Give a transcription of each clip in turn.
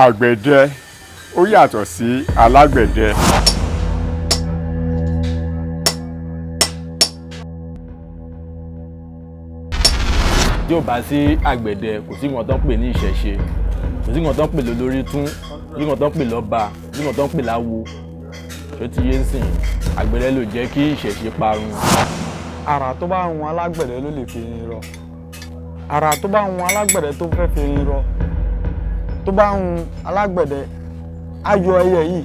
àgbẹ̀dẹ ó yàtọ̀ sí alágbẹ̀dẹ. tí ò bá sí àgbẹ̀dẹ kò sí nǹkan tó ń pè ní ìṣẹ̀ṣe, kò sí nǹkan tó ń pè lólórí tún, kò sí nǹkan tó ń pè lọ́ba, kò sí nǹkan tó ń pè láwo. Ṣó ti yé ń sìn, àgbẹ̀dẹ ló jẹ́ kí ìṣẹ̀ṣe parun. Àrà tó bá hun alágbẹ̀dẹ ló lè fi irin rọ. Àrà tó bá hun alágbẹ̀dẹ tó fẹ́ fi irin rọ, tó bá hun alágbẹ̀dẹ á yọ ẹyẹ yìí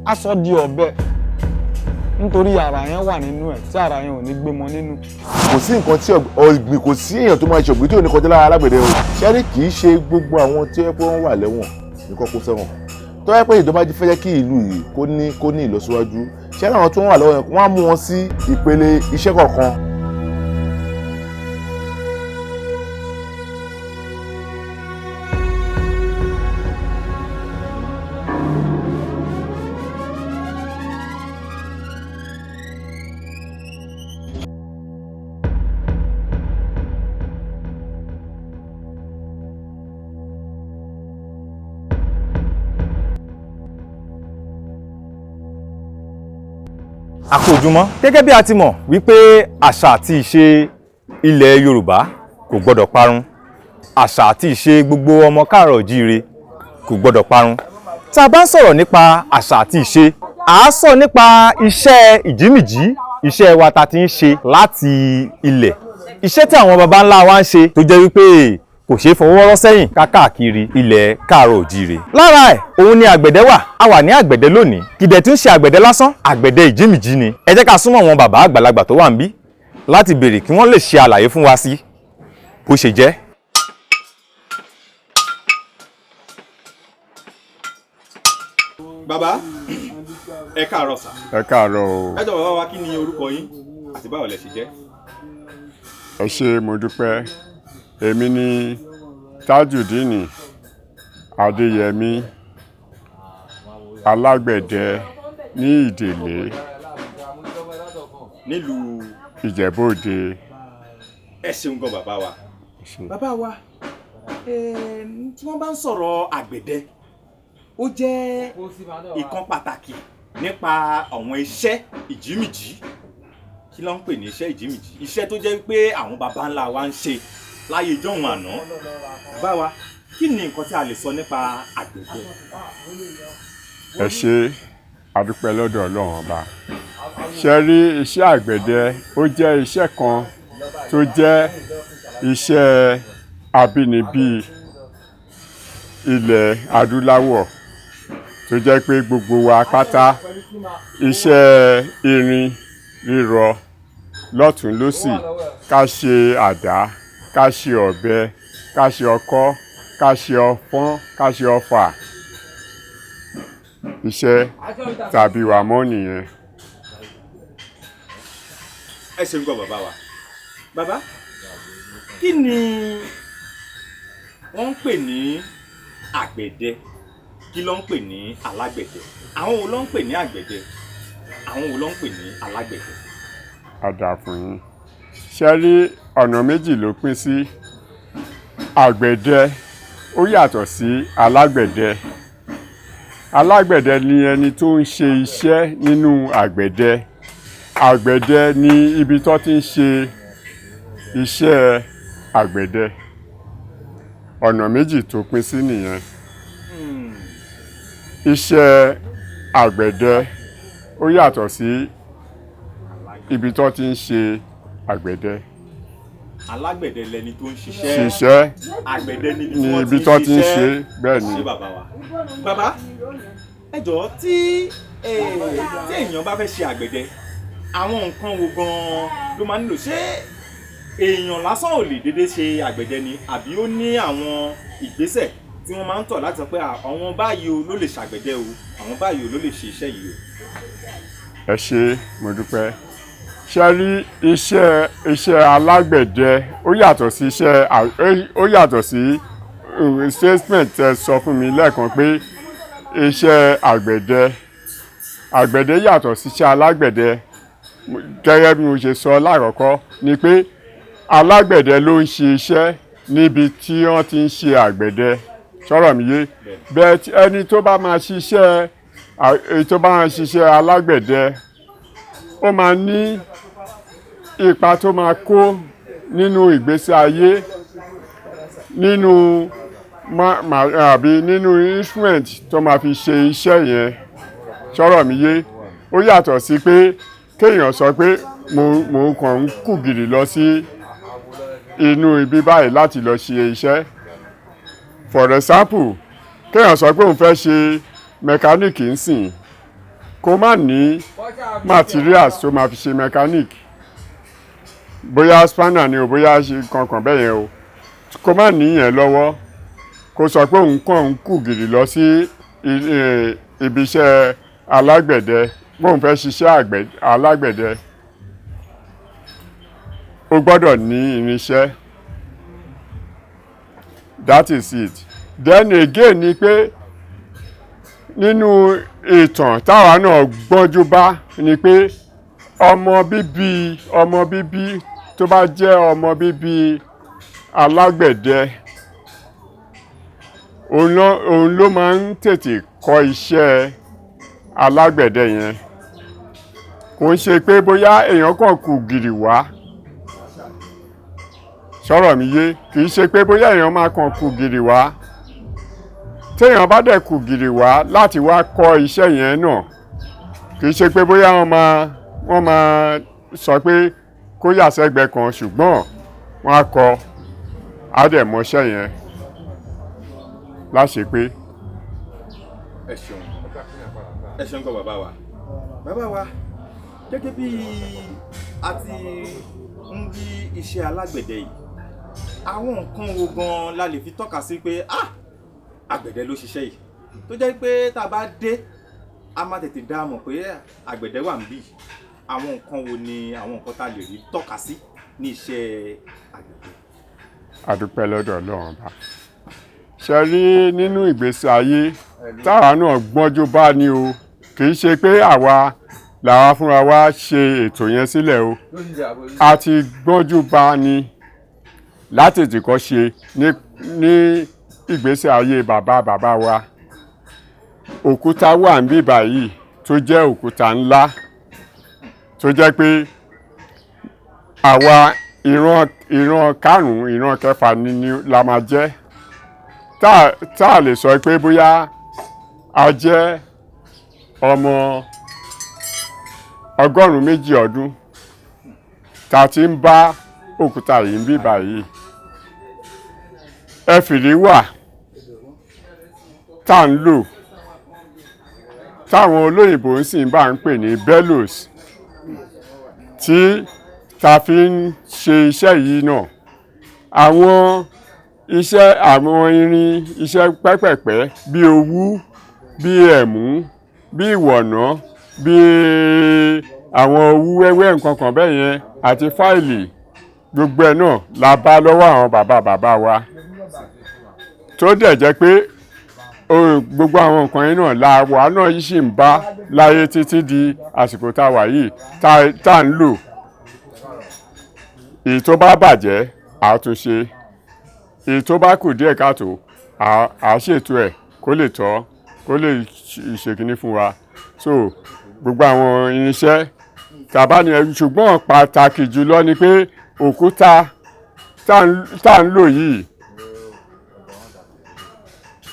á sọ di ọ̀bẹ nítorí àrà yẹn wà nínú ẹ̀ tí àrà yẹn ò ní gbé mọ́ nínú. Kò sí nǹkan tí ọ̀gbìn, kò sí èèyàn tó máa ṣe ọ̀gbìn tí ò ní kọjá lára alágbẹ̀dẹ o. Ṣẹ́rí kì í ṣe gbogbo àwọn tí wọ́n wà lẹ́wọ̀n ní kọ́kọ́ sẹ́wọ̀n. Tó yẹ pé ìjọba fẹ́ jẹ́ kí ìlú yìí kó ní ìlọsíwájú, ṣẹ́rí àwọn tó wà lọ́wọ́ yẹn wọ́n á mú wọn sí ìpele iṣẹ́ kọ̀ọ̀kan. A kú ojúmọ́. Gẹ́gẹ́ bí a ti mọ̀ wípé àṣà àti ìṣe ilẹ̀ Yorùbá kò gbọdọ̀ parun. Àṣà àti ìṣe gbogbo ọmọ káàárọ̀ oòjíire kò gbọdọ̀ parun. Tá a bá ń sọ̀rọ̀ nípa àṣà àti ìṣe, à á sọ nípa iṣẹ́ ìjímìjí, iṣẹ́ wa ta ti ń ṣe láti ilẹ̀. Iṣẹ́ tí àwọn baba ńlá wa ń ṣe tó jẹ́ wípé kò ṣeé fọwọ́ rọ́ sẹ́yìn káàkiri ilẹ̀ káàárọ̀ oòjíire. Lára ẹ̀ òun ni àgbẹ̀dẹ wà. A wà ní àgbẹ̀dẹ lónìí. Kìdẹ̀ tí ń ṣe àgbẹ̀dẹ lásán, àgbẹ̀dẹ ìjímìjí ni. Ẹ jẹ́ ká súnmọ́ àwọn bàbá àgbàlagbà tó wà níbí láti béèrè kí wọ́n lè ṣe àlàyé fún wa sí bó ṣe jẹ́. Bàbá, ẹ káàárọ̀ sà. ẹ káàárọ̀ o. Ẹ jọ̀ọ́ bàbá wa, kí ni orúkọ yín àti báwo lẹ ṣe jẹ́? ẹ ṣé mo dúpẹ́. Èmi ni Tajudeen Adéyẹmí, alágbẹ̀dẹ ní Ìdèlé nílùú Ìjẹ̀bú-Òde. Ẹ ṣeun gan bàbá wa. Bàbá wa, tí wọ́n bá ń sọ̀rọ̀ àgbẹ̀dẹ, ó jẹ́ ìkan pàtàkì nípa àwọn iṣẹ́ ìjímìjí. Kí ló ń pè ní iṣẹ́ ìjímìjí? Iṣẹ́ tó jẹ́ pé àwọn baba ńlá wa ń ṣe láyé ìjọ́un àná. Bàbá wa, kí ni nǹkan tí a lè sọ nípa àgbẹ̀dẹ? Ẹ ṣé, a dúpẹ́ lọ́dọ̀ Ọlọ́run ọba. Ṣé rí iṣẹ́ àgbẹ̀dẹ, ó jẹ́ iṣẹ́ kan tó jẹ́ iṣẹ́ abínibí ilẹ̀ adúláwọ̀ tó jẹ́ pé gbogbo wa pátá iṣẹ́ irin rírọ lọ́tùn lósì, ká ṣe àdá, ká ṣe ọ̀bẹ, ká ṣe ọkọ́, ká ṣe ọfọ́n, ká ṣe ọfà. Iṣẹ́ tàbí wà mọ́ nìyẹn. Ẹ ṣeun gan bàbá wa. Bàbá, kí ni wọ́n ń pè ní àgbẹ̀dẹ? Kí ló ń pè ní alágbẹ̀dẹ? Àwọn wo ló ń pè ní àgbẹ̀dẹ? Àwọn wo ló ń pè ní alágbẹ̀dẹ? A dà fún yín. Ṣé rí ọ̀nà méjì ló pín sí. Àgbẹ̀dẹ ó yàtọ̀ sí alágbẹ̀dẹ. Alágbẹ̀dẹ ni ẹni tó ń ṣe iṣẹ́ nínú àgbẹ̀dẹ. Àgbẹ̀dẹ ni ibi tó ti ń ṣe iṣẹ́ àgbẹ̀dẹ. Ọ̀nà méjì tó pín sí nìyẹn. Iṣẹ́ àgbẹ̀dẹ ó yàtọ̀ sí ibi tó ti ń ṣe àgbẹ̀dẹ. Alágbẹ̀dẹ lẹni tó ń ṣiṣẹ́. Ṣiṣẹ́ Àgbẹ̀dẹ ni ibi tó ti ń ṣe, bẹ́ẹ̀ ni. Ṣé bàbá wa? Bàbá, ẹ jọ̀ọ́ tí èèyàn bá fẹ́ ṣe àgbẹ̀dẹ, àwọn nǹkan wo gan-an ló máa nílò? Ṣé èèyàn lásán ò lè dédé ṣe àgbẹ̀dẹ ni, àbí ó ní àwọn ìgbésẹ̀ tí wọ́n máa ń tọ̀ láti sọ pé àwọn báyìí o ló lè ṣàgbẹ̀dẹ o, àwọn báyìí o ló lè ṣe iṣẹ́ yìí o? Ẹ ṣé, mo dúpẹ́. Ṣé rí iṣẹ́ alágbẹ̀dẹ ó yàtọ̀ sí statement tẹ́ sọ fún mi lẹ́ẹ̀kan pé iṣẹ́ àgbẹ̀dẹ yàtọ̀ sí iṣẹ́ alágbẹ̀dẹ. Gẹ́gẹ́ bí mo ṣe sọ lákọ̀ọ́kọ́ ni pé alágbẹ̀dẹ ló ń ṣe iṣẹ́ níbi tí wọ́n ti ń ṣe àgbẹ̀dẹ. sọ̀rọ̀ mi yé bẹ́ẹ̀ ẹni tó bá máa ṣiṣẹ́ alágbẹ̀dẹ ó máa ní ipa tó máa kó nínú ìgbésí ayé nínú instrument tó máa fi ṣe iṣẹ́ yẹn sọ̀rọ̀ mi yé ó yàtọ̀ sí pé kéèyàn sọ pé mo kàn ń kù gìrì lọ sí inú ibi báyìí láti lọ ṣe iṣẹ́ for example kéèyàn sọ pé òun fẹ́ ṣe mẹkáníìkì ń sìn kó má ní materials tó máa fi ṣe mẹkáníìkì bóyá spanner ni o bóyá ṣe kankan bẹ́ẹ̀ yẹn o kó má níyẹn lọ́wọ́ kó sọ pé òun kàn ń kù gìrì lọ sí ibi iṣẹ́ alágbẹ̀dẹ bóun fẹ́ ṣiṣẹ́ alágbẹ̀dẹ ó gbọ́dọ̀ ní irinṣẹ́ that is it then again ni pé nínú ìtàn táwa náà gbọ́njú bá ni pé ọmọ bíbí tó bá jẹ́ ọmọ bíbí alágbẹ̀dẹ òun ló máa ń tètè kọ́ iṣẹ́ alágbẹ̀dẹ yẹn kò ń ṣe pé bóyá èèyàn kàn kù gìrì wá sọ̀rọ̀ mi yé kì í ṣe pé bóyá èèyàn máa kàn kù gìrì wá téèyàn bá dẹ̀ kù gìrì wá láti wá kọ́ iṣẹ́ yẹn náà kì í ṣe pé bóyá wọ́n máa sọ pé kó yà sẹ́gbẹ̀ẹ́ kan ṣùgbọ́n wọ́n á kọ́ á dẹ̀ mọṣẹ́ yẹn láṣẹ pé. ẹ ṣeun gan bàbá wa gẹ́gẹ́ bí a ti ń rí iṣẹ́ alágbẹ̀dẹ yìí àwọn nǹkan wo gan la lè fi tọ́ka sí pé àgbẹ̀dẹ ló ṣiṣẹ́ yìí tó jẹ́ pé tá a bá dé a máa tètè dá mọ̀ pé àgbẹ̀dẹ wà níbí àwọn nǹkan wo ni àwọn nǹkan tá a lè rí tọ́ka sí ní iṣẹ́ àgbẹ̀dẹ. a dúpẹ́ lọ́dọ̀ Ọlọ́run bá ṣe rí nínú ìgbésí ayé táwa náà gbọ́njú bá ní o kì í ṣe pé àwa làwa fúnra wa ṣe ètò yẹn sílẹ̀ o a ti gbọ́njú bá ní láti tìkọ́ ṣe ní ìgbésí ayé bàbá wa òkúta wà ń bí báyìí tó jẹ́ òkúta ńlá tó jẹ́ pé àwa ìran karùn-ún ìran kẹfà ni la máa jẹ́ tá a lè sọ pé bóyá a jẹ́ ọmọ 120 ọdún tá a ti ń bá òkúta yìí ń bí báyìí ẹfìrí wà tá ń lò táwọn olóyìnbó ń sì bá ń pè ní bellows tí ta fi ń ṣe iṣẹ́ yìí náà àwọn irin iṣẹ́ pẹ́pẹ̀pẹ́ bí owú bí ẹ̀mú bí ìwọ̀nà bí àwọn owú wẹ́wẹ́ nǹkan kan bẹ́ẹ̀ yẹn àti fáìlì gbogbo ẹ̀ náà la bá lọ́wọ́ àwọn bàbá wa tó dẹ̀ jẹ́ pé gbogbo àwọn nǹkan yẹn náà làwa náà yìí sì ń bá láyé títí di àsìkò tá a wà yìí tá ń lò èyí tó bá bàjẹ́ àtúnṣe èyí tó bá kù díẹ̀ káàtó àṣètò ẹ̀ kó lè tọ́ kó lè ṣèkíní fún wa so gbogbo àwọn irinṣẹ́ tàbá ni ṣùgbọ́n pàtàkì jùlọ ni pé òkúta tá ń lò yìí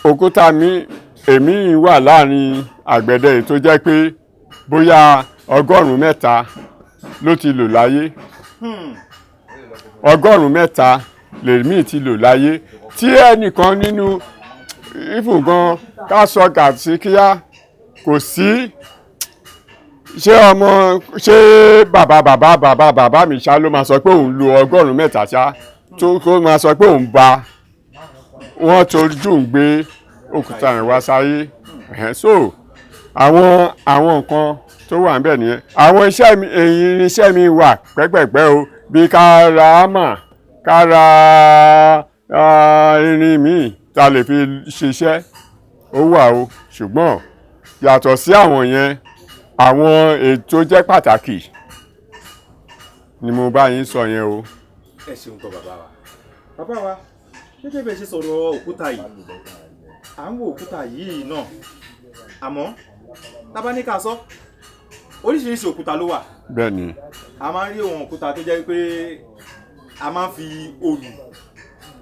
òkúta èmi wà láàrin àgbẹ̀dẹ tó jẹ́ pé bóyá 100 ló ti lò láyé 100 lèmi ti lò láyé tí ẹnìkan nínú ìfùngàn ká sọ gàtí kíá kò sí ṣé bàbá mi ṣá ló máa sọ pé òun lo 100 ṣá tó kó máa sọ pé òun bá wọ́n tójú ń gbé òkúta yẹn wá sáyé so àwọn nǹkan tó wà níbẹ̀ nìyẹn àwọn irinṣẹ́ mi wà pẹ́pẹ́pẹ́ o bí ká ra hámà ká ra irin míì tá a lè fi ṣiṣẹ́ ó wà o ṣùgbọ́n yàtọ̀ sí àwọn yẹn àwọn ètò jẹ́ pàtàkì ni mo bá yín sọ yẹn o. ẹ ṣeun gan bàbá wa gẹ́gẹ́ bí ẹ ṣe sọ̀rọ̀ òkúta yìí à ń wo òkúta yìí náà àmọ́ tábà ní ká sọ oríṣiríṣi òkúta ló wà. bẹ́ẹ̀ ni. a máa ń rí àwọn òkúta tó jẹ́ pé a máa ń fi òòlù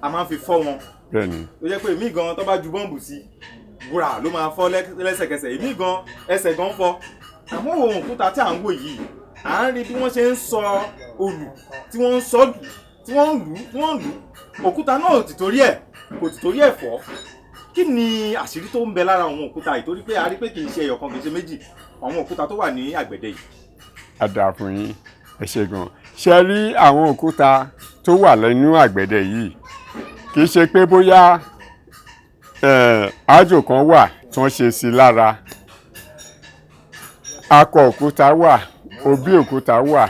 a máa ń fi fọ́ wọn. bẹ́ẹ̀ ni. tó jẹ́ pé èmi gan tó bá ju bọ́ǹbù sí wúrà ló máa fọ́ lẹ́sẹ̀kẹsẹ̀ èmi gan ẹsẹ̀ gan fọ́. àmọ́ àwọn òkúta tí à ń wò yìí à ń rí bí wọ́n ṣe ń sọ òòlù tí wọ́n ń sọ lù tí wọ́n ń lù òkúta náà ò ti torí ẹ̀ fọ́. kí ni àṣírí tó ń bẹ lára àwọn òkúta yìí torí pé a rí pé kì í ṣe ẹyọ̀kan kì í ṣe méjì àwọn òkúta tó wà ní àgbẹ̀dẹ yìí. a dáa fún yín ẹ ṣé gan. ṣe rí àwọn òkúta tó wà nínú àgbẹ̀dẹ yìí kì í ṣe pé bóyá àjò kan wà tí wọ́n ṣe sí lára. akọ òkúta wà òbí òkúta wà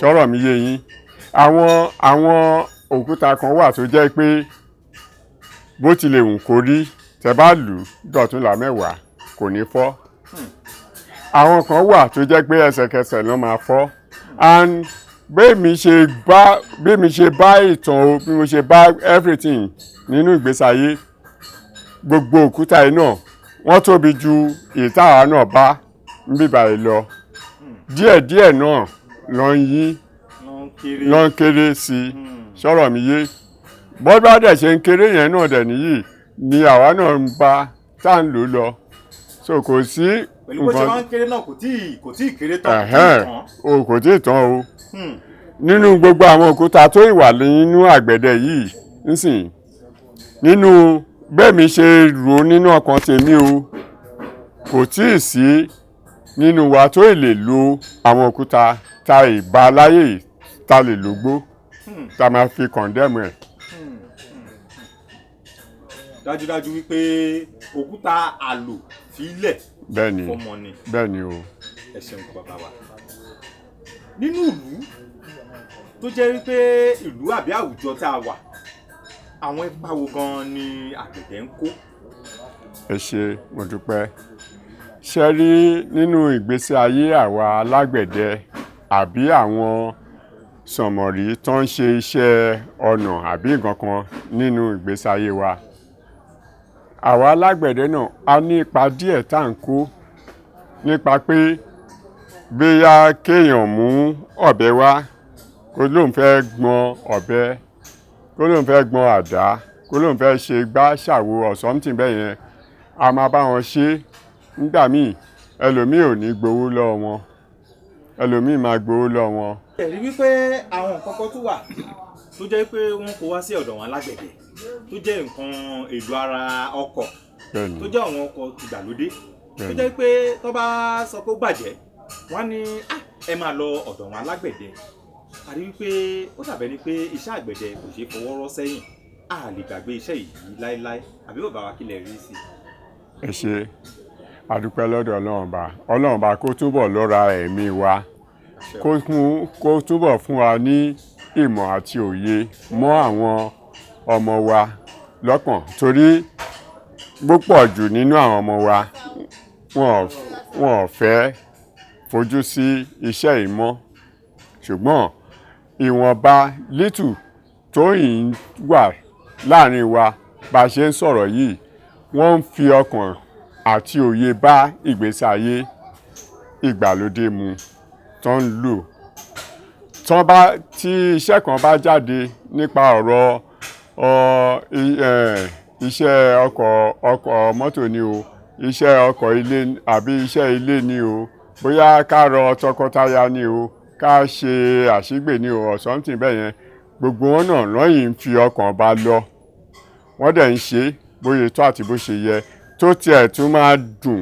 sọ̀rọ̀ mi yé yín. àwọn òkúta kan wà tó jẹ́ pé bó tilẹ̀ wù kó rí tẹ́ bá lù ú dọ̀túnla mẹ́wàá kò ní fọ́. àwọn kan wà tó jẹ́ pé ẹsẹ̀kẹsẹ̀ ló máa fọ́. and bí mi ṣe bá ìtàn o bí mo ṣe bá everything nínú ìgbésí ayé gbogbo òkúta yìí náà wọ́n tóbi ju ìtara náà bá ń bíbá yìí lọ. díẹ̀díẹ̀ náà ló ń yí ló ń kéré sí i sọ̀rọ̀ mi yé. bọ́dọ̀ dẹ̀ ṣe ń kéré yẹn náà dẹ̀ nìyí ni àwa náà ń bá tá à ń lò lọ. so kò sí pẹ̀lú bó ṣe máa ń kéré náà kò tí ì kéré tán. kò tí ì tán o. nínú gbogbo àwọn òkúta tó ìwà nínú àgbẹ̀dẹ yìí nísìnyí nínú bẹ́ẹ̀ mi ṣe rò nínú ọkàn tèmi o kò tí ì sí nínú wa tó lè lo àwọn òkúta ta ìbá láyè ta lè lògbó ta máa fi kọ̀ndẹ́mù ẹ̀. dájúdájú wípé òkúta àlò fílẹ̀ fọmọ ni. bẹ́ẹ̀ ni o. ẹ ṣeun bàbá wa. nínú ìlú tó jẹ́ wípé ìlú àbí àwùjọ tá a wà àwọn ipa wo gan ni àgbẹ̀dẹ ń kó. ẹ ṣé mo dúpẹ́. ṣe rí nínú ìgbésí ayé àwa alágbẹ̀dẹ àbí àwọn sọ̀mọ̀rí tó ń ṣe iṣẹ́ ọnà àbí nǹkan kan nínú ìgbésí ayé wa àwa alágbẹ̀dẹ náà a ní ipa díẹ̀ tá à ń kó nípa pé bóyá kéèyàn mú ọ̀bẹ wá kó lóun fẹ́ gbọn ọ̀bẹ kó lóun fẹ́ gbọn àdá kó lóun fẹ́ ṣe gbá ṣàwo or something bẹ́ẹ̀ yẹn a máa bá wọn ṣe nígbà míì ẹlòmíì ò ní gbowó lọ́wọ́ wọn ẹlòmíì máa gbowó lọ́wọ́ wọn. ẹ̀rí wípé àwọn nǹkan kan tó wà tó jẹ́ pé wọ́n kó wá sí ọ̀dọ̀ wọn alágbẹ̀dẹ tó jẹ́ nǹkan èlò ara ọkọ̀ tó jẹ́ àwọn ọkọ̀ ìgbàlódé tó jẹ́ pé tó bá sọ pé ó bàjẹ́ wọ́n á ní ẹ máa lọ ọ̀dọ̀ wọn alágbẹ̀dẹ àrí wípé ó dàbẹ̀ ni pé iṣẹ́ àgbẹ̀dẹ kò ṣeé fọwọ́ rọ́ sẹ́yìn a lè gbàgbé iṣẹ́ yìí láéláé àbí bàbá wa kí lẹ rí sí. ẹ ṣé a dúpẹ́ lọ́dọ̀ Ọlọ́run bá kó túbọ̀ lọ́ra ẹ̀mí wa kó túbọ̀ fún wa ní ìmọ̀ àti òye mọ́ àwọn ọmọ wa lọ́kàn torí púpọ̀ jù nínú àwọn ọmọ wa wọn ò fẹ́ fojú sí iṣẹ́ yìí mọ́ ṣùgbọ́n ìwọ̀nba lítù tó yìí wà láàrin wa bá a ṣe ń sọ̀rọ̀ yìí wọ́n ń fi ọkàn àti òye bá ìgbésí ayé ìgbàlódé mu tó ń lò tí iṣẹ́ kan bá jáde nípa ọ̀rọ̀ iṣẹ́ ọkọ̀ mọ́tò ni o iṣẹ́ ọkọ̀ ilé àbí iṣẹ́ ilé ni o bóyá ká rọ tọkọtaya ni o ká ṣe àṣígbè ni o or something bẹ́ẹ̀ yẹn gbogbo wọn náà lọ́yìn ń fi ọkàn bá lọ wọ́n dẹ̀ ń ṣe bóyá tó àti bó ṣe yẹ tó tiẹ̀ tún máa dùn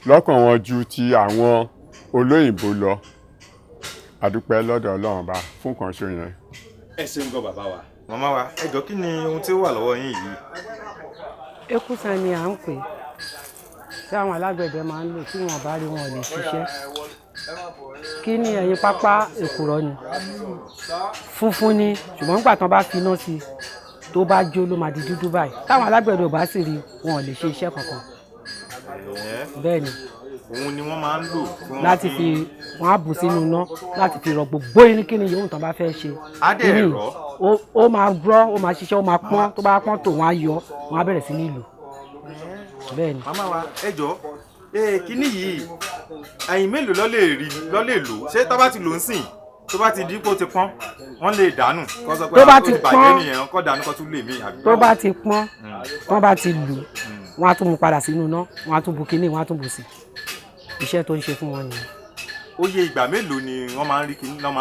lọ́kàn wọn ju ti àwọn olóyìnbó lọ àdúpẹ́ lọ́dọ̀ Ọlọ́run bá fún kan ṣo yẹn. ẹ ṣeun gan bàbá wa. màmá wa ẹ jọ̀ọ́ kí ni ohun tí ó wà lọ́wọ́ yín yìí. Èkúsàn ni à ń pè tí àwọn alágbẹ̀dẹ máa ń lò tí wọn bá rí wọn ò lè ṣiṣẹ́ kí ni ẹ̀yìn pápá èkùrọ́ ni funfun ni ṣùgbọ́n nígbà tán bá fi iná sí tó bá jó ló máa di dúdú báyìí táwọn alágbẹ̀dẹ ò bá sì rí wọn ò lè ṣe iṣẹ́ kankan bẹ́ẹ̀ ni òun ni wọ́n máa ń lò láti fi wọn á bù sínú iná láti fi rọ gbogbo irínkíni yòówù tán bá fẹ́ ṣe adé rọ ó máa rọ ó máa ṣiṣẹ́ ó máa pọ́n tó bá pọ́n tó wọn á yọ wọn á bẹ̀rẹ̀ sí ní lò bẹ́ẹ̀ ni. màmá wa ẹ jọ kíní yìí ẹ̀yin mélòó ló lè lò ṣé tó bá ti lò ń sìn tó bá ti dípò ti pọ́n wọ́n lè dànù kó sọ pé tó bá ti bàjẹ́ nìyẹn kó dànù kó tún lè mí àbí. tó bá ti pọ́n tó bá ti lù wọ́n á tún mú padà sínú iná wọ́n á tún bu kíní wọ́n á tún bù sí iṣẹ́ tó ń ṣe fún wọn nìyẹn. ó yẹ ìgbà mélòó ni wọ́n máa ń rí kíní lọ́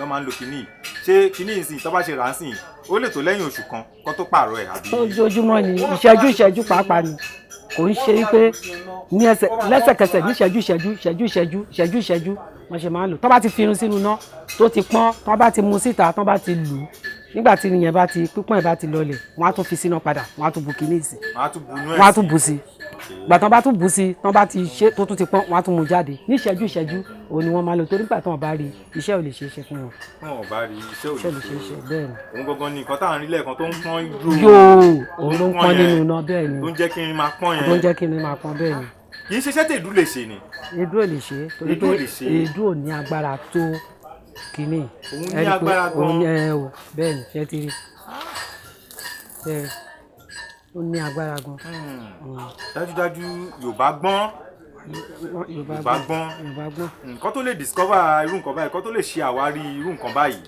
máa ń lo kíní ṣé kíní ìsìn tó bá ṣe rà ń sìn ó lè tó lẹ́yìn oṣù kan kó tó pààrọ̀ ẹ̀ àbí. ojoojúmọ́ ni ìṣẹ́jú pàápàá ni kò ń ṣe pé ní lẹ́sẹ̀kẹsẹ̀ ní ìṣẹ́jú wọ́n ṣe máa ń lò tó bá ti fi irun sínú iná tó ti pọ́n tó bá ti mú síta tó bá ti lù nígbà tí ìyẹn bá ti pípọ́n ẹ̀ bá ti lọlẹ̀ wọ́n á tún fi sínú padà wọ́n á tún bu kíní sí wọ́n á tún bù sí gbà tán bá tún bù sí tán bá ti ṣe tó tún ti pọ́n wọ́n á tún mú jáde ní ìṣẹ́jú òun ni wọ́n máa lò torí gbà tán bá rí iṣẹ́ ò lè ṣe é ṣe fún wọn. wọn ò bá rí iṣẹ́ ò lè ṣe é ṣe bẹ́ẹ̀ ni. òun gangan ni nǹkan tá à ń rí lẹ́ẹ̀kan tó ń pọ́n yóò òun ló ń pọ́n nínú iná bẹ́ẹ̀ ni tó ń jẹ́ kí n máa pọ́n yẹn tó ń jẹ́ kí n máa pọ́n bẹ́ẹ̀ ni. kì í ṣiṣẹ́ tèdú lè ṣe ni. èédú ò lè ṣe é torí pé èédú ò ní agbára tó kínní. òun ní agbára gan-an. bẹ́ẹ̀ ni ṣé ti rí ó ní agbára gan. dájúdájú Yorùbá gbọ́n nǹkan tó lè discover irú nǹkan báyìí nǹkan tó lè ṣe àwárí irú nǹkan báyìí.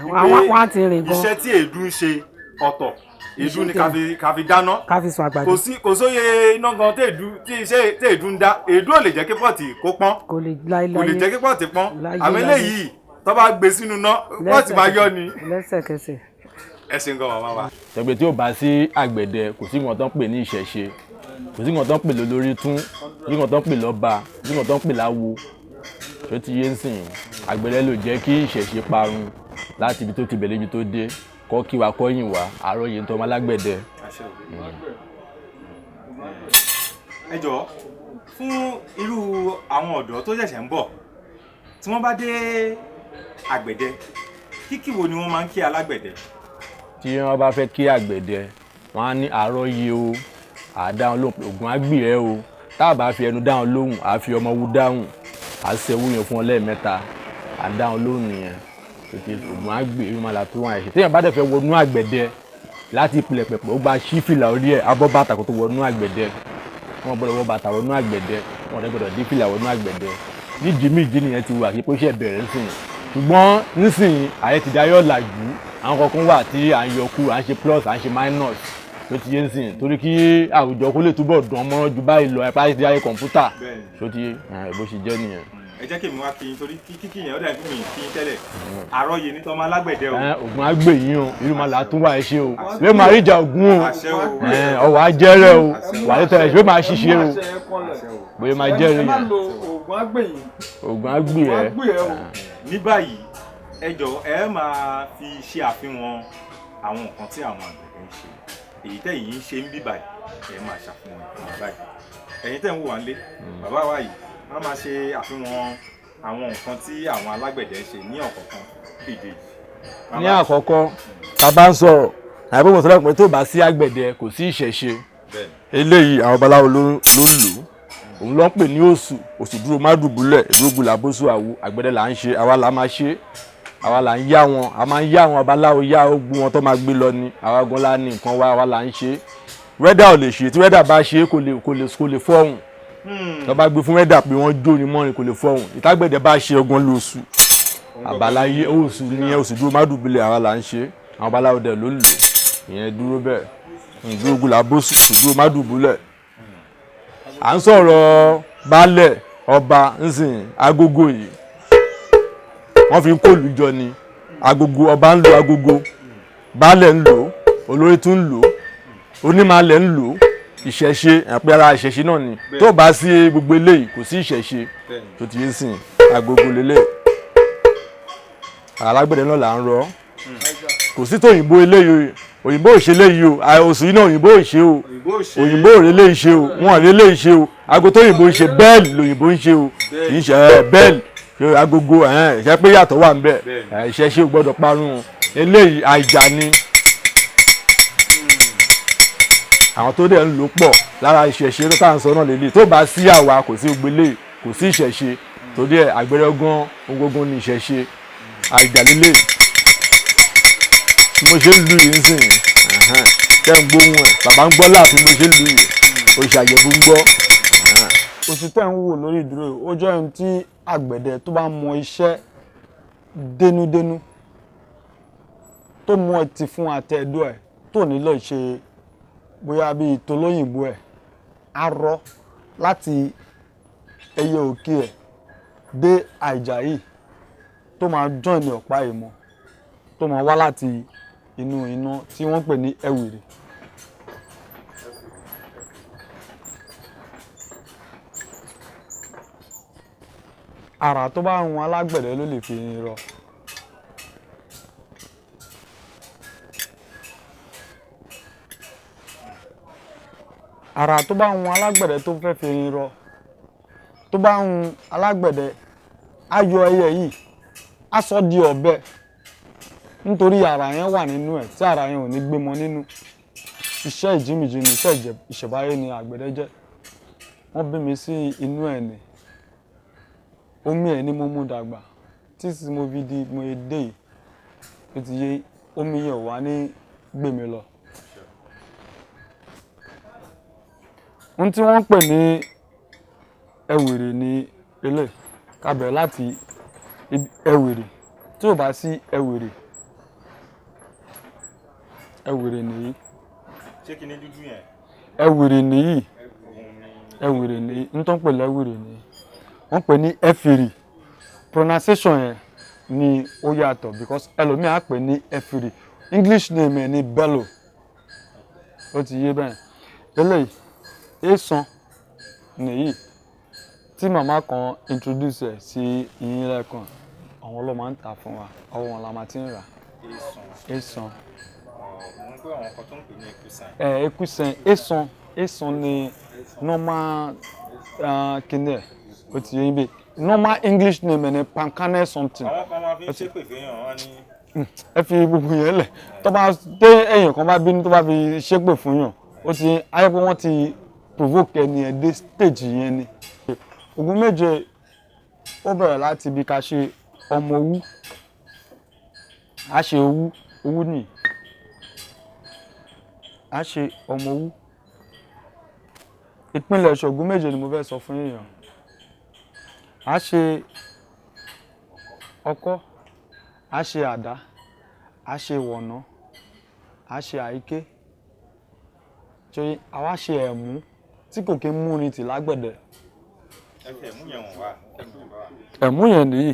wọ́n á ti rìn gan. iṣẹ́ tí èédú ń ṣe ọ̀tọ̀ èédú ni ká fi dáná ká fi sun àgbàdo. kò sóye iná gan tí èédú ń dá èédú ò lè jẹ́ kí pọ́ọ̀tì kó pọ́n kò lè jẹ́ kí pọ́ọ̀tì pọ́n àmọ́ eléyìí tó bá gbé sínú iná pọ́ọ̀tì máa yọ ni. lẹ́sẹ̀kẹsẹ̀. ẹ ṣe ń gan màmá wa. tẹ̀gbẹ́ tí ó bá sí àgbẹ̀dẹ kò sí nǹkan tó ń pè ní ìṣẹ̀ṣe kò sí nǹkan tó ń pè lólórí tún kò sí nǹkan tó ń pè lọ́ba kò sí nǹkan tó ń pè láwo tó ti yé ń sìn àgbẹ̀dẹ ló jẹ́ kí ìṣẹ̀ṣe parun láti ibi tó ti bẹ̀rẹ̀ ibi tó dé kọ́ kí wa kọ́yìn wá àárọ̀ yìí ń tọ́ ọmọ alágbẹ̀dẹ. ẹ jọ̀ọ́ fún irú àwọn ọ̀dọ́ tó ṣẹ̀ṣẹ̀ ń bọ̀ tí wọ́n bá dé àgbẹ̀dẹ kíkí wo ni wọ́n máa ń kí alágbẹ̀dẹ. tí wọ́n bá fẹ́ kí àgbẹ̀dẹ wọ́n á ní àárọ̀ yìí o àdáhùn lóhùn ògùn á gbì ẹ́ o tá a bá fi ẹnu dáhùn lóhùn á fi ọmọ wú dáhùn á ṣẹ́wó yẹn fún ọ lẹ́ẹ̀mẹ́ta àdáhùn lóhùn nìyẹn ògùn á gbì irun máa là tó wọn àìṣe téèyàn bá dẹ̀ fẹ́ wọnú àgbẹ̀dẹ láti ìpìlẹ̀ pẹ̀pẹ̀ ó gba ṣí fìlà orí ẹ̀ abọ́ bàtà kó tó wọnú àgbẹ̀dẹ wọn gbọ́dọ̀ wọ bàtà wọnú àgbẹ̀dẹ wọn gbọ́dọ̀ dí fìlà wọnú àgbẹ̀dẹ nídìí méjì nìyẹn ti wà kí pé ṣe bẹ̀rẹ̀ nísìnyí ṣùgbọ́n nísìnyí ayé ti dayọ̀ làjú àwọn kankan wà tí à ń yọ kú à ń ṣe plus à ń ṣe minus tó ti yé nísìnyí torí kí àwùjọ kó lè túbọ̀ dán mọ́rán ju báyìí lọ ẹ̀ pàṣẹ ti ayé kọ̀ǹpútà tó ti yé bó ṣe jẹ́ nìyẹn. ẹ jẹ́ kí èmi wá kí n torí kíkí yẹn ó dà bí mi kí n tẹ́lẹ̀ àárọ̀ yìí ní tọ́mọ alágbẹ̀dẹ o. ògùn á gbè yín o irú máa là tún wà ẹ ṣe o lè máa rí ìjà ògùn o ọwọ́ á jẹ́rẹ̀ o wà á tẹ̀lé ṣé máa ṣiṣẹ́ o bóyá máa jẹ́rẹ̀ yẹn. ògùn á gbè ẹ́. ní báyìí ẹ jọ̀ọ́ ẹ máa fi ṣe àfihàn àwọn nǹkan tí àwọn àgbẹ̀dẹ ń ṣe èyí tẹ̀yìn ń ṣe ń bí báyìí ẹ máa ṣàfihàn ìpínlẹ̀ báyìí ẹ̀yin tẹ̀ ń wò wá nílé bàbá wa yìí wọ́n máa ṣe àfihàn àwọn nǹkan tí àwọn alágbẹ̀dẹ ń ṣe ní ọ̀kọ̀ọ̀kan fìdí. ní àkọ́kọ́ a bá ń sọ̀rọ̀ àyàbó mọ̀sálà pé tó bá sí àgbẹ̀dẹ kò sí ìṣẹ̀ṣe eléyìí àwọn babaláwo ló ń lò òun ló ń pè ní òsù dúró má dùbúlẹ̀ ìrógùn làbóṣù àwo àgbẹ̀dẹ là ń ṣe àwa là máa ṣe àwa là ń yá wọn a máa ń yá àwọn babaláwo yá ogun wọn tó máa gbé lọ ni àwa gan la ní nǹkan wa àwa là ń ṣe wẹ́dà ò lè ṣe tí wẹ́dà bá ṣe kò lè fọ́hùn tó bá gbé fún wẹ́dà pé wọ́n jó ni mọ́rin kò lè fọ́hùn ìtàgbẹ̀dẹ bá ṣe ọgbọ́n lóṣù àbáláyé oṣù nìyẹn oṣù dúró má dùbúlẹ̀ àwa là ń ṣe àwọn babaláwo dẹ̀ ló lò ìyẹn dúró bẹ́ẹ̀ ìdúrógùn làbóṣù dúró má dùbúlẹ̀ à ń sọ̀rọ̀ baálẹ̀ ọba nsìn agogo yìí wọ́n fi ń kó lùjọ ni agogo ọba ń lo agogo baálẹ̀ ń lò olórí tún ń lò onímọ̀lẹ̀ ń lò ìṣẹ̀ṣe àpẹ ara ìṣẹ̀ṣe náà ni tó bá sí gbogbo eléyìí kò sí ìṣẹ̀ṣe tó ti yé sìn agogo lélẹ̀ alágbẹ̀dẹ náà là ń rọ kò sí tóyìnbó eléyìí òyìnbó òṣèlè yìí o òsì yìí náà òyìnbó òṣè o òyìnbó òrèlè ìṣe o wọn òrèlè ìṣe o ago tóyìnbó ń ṣe bẹ́ẹ̀lì lòyìnbó ń ṣe o kì í ṣe bẹ́ẹ̀lì agogo ìṣe pé yàtọ̀ wà níbẹ̀ ìṣẹ̀ṣe ò gbọ́dọ̀ parun eléyìí àìjà ni àwọn tó dẹ̀ ń lò pọ̀ lára ìṣẹ̀ṣe tó tà ń sọ náà lélẹ̀ tó bá sí àwa kò sí gbogbo eléyìí kò sí ìṣẹ̀ṣe tó dẹ̀ àgbẹ̀rẹ̀ gan ogógún ní ìṣẹ̀ṣe àìjà lélẹ̀ mo ṣe ń lu yìí ń sìn tẹ́ ń gbóhùn ẹ̀ bàbá ń gbọ́ láàfin mo ṣe ń lu yìí òṣàjẹ̀bú ń gbọ́. Oṣù tẹ́ ń wò lórí ìdúró ó jẹ́ ohun tí àgbẹ̀dẹ tó bá mọ iṣẹ́ dénúdénú tó mú ọtí fún àtẹ̀dọ́ ẹ̀ tó nílò ṣe bóyá bíi tolóyìnbó ẹ̀ á rọ́ láti ẹyẹ òkè ẹ̀ dé Àìjàyí tó máa join ní ọ̀pá ìmọ̀ tó máa wá láti inú iná tí wọ́n pè ní ẹ̀wìrì. Àrà tó bá hun alágbẹ̀dẹ ló lè fi irin rọ. Àrà tó bá hun alágbẹ̀dẹ tó fẹ́ fi irin rọ, tó bá hun alágbẹ̀dẹ á yọ ẹyẹ yìí á sọ di ọ̀bẹ nítorí àrà yẹn wà nínú ẹ̀ tí àrà yẹn ò ní gbé mọ́ nínú. Iṣẹ́ ìjímìjí ni iṣẹ́ ìṣẹ̀báyé ni àgbẹ̀dẹ jẹ́. Wọ́n bí mi sí inú ẹ̀ ni omi ẹ̀ ni mo mú dàgbà títí mo fi di mo dé yìí ó ti yé omi yẹn ò wá ní gbé mi lọ. Ohun tí wọ́n ń pè ní ẹ̀wìrì ní ilé ká bẹ̀rẹ̀ láti ẹ̀wìrì tí ò bá sí ẹ̀wìrì nìyí. ṣé kí ni dúdú yẹn? Ẹ̀wìrì nìyí ẹ̀wìrì nìyí ń tó ń pè lẹ́wìrì nìyí. Wọ́n pè ní ẹ̀fìrì pronunciation yẹn ni ó yàtọ̀ because ẹlòmíì á pè ní ẹ̀fìrì English name ẹ̀ ní bellow ó ti yé bẹ́ẹ̀. Eléyìí èèsàn nìyí tí màmá kan introduce ẹ̀ sí yín lẹ́ẹ̀kan àwọn ló máa ń tà fún wa ọwọ́ wọn la máa ti ń rà. Èèsàn mo ń gbé àwọn kan tó ń pè ní èkúsàn. Èkúsàn èèsàn ni normal kíni ẹ̀ ó ti yé bí normal English name ẹ̀ ní pankane something. àwọn kan máa fi ń ṣépè fẹ́yàn wọn ní. ẹ fi gbogbo yẹn lẹ̀ tó bá dé èèyàn kan bá bínú tó bá fi ṣépè fún yàn ó ti ayé pé wọ́n ti provoke ẹni ẹ̀ dé stage yẹn ni. Ògún méje ó bẹ̀rẹ̀ láti bí ká ṣe ọmọ owú a ṣe owú nìyí a ṣe ọmọ owú. Ìpínlẹ̀ Ṣògún méje ni mo fẹ́ sọ fún èèyàn. A ṣe ọkọ́ a ṣe àdá a ṣe wọ̀nà a ṣe àíké ṣe àwa ṣe ẹ̀mú tí kò kí ń mú ní tì lágbẹ̀dẹ. ẹ fi ẹ̀mú yẹn wọ̀n wá. Ẹ̀mú yẹn nìyí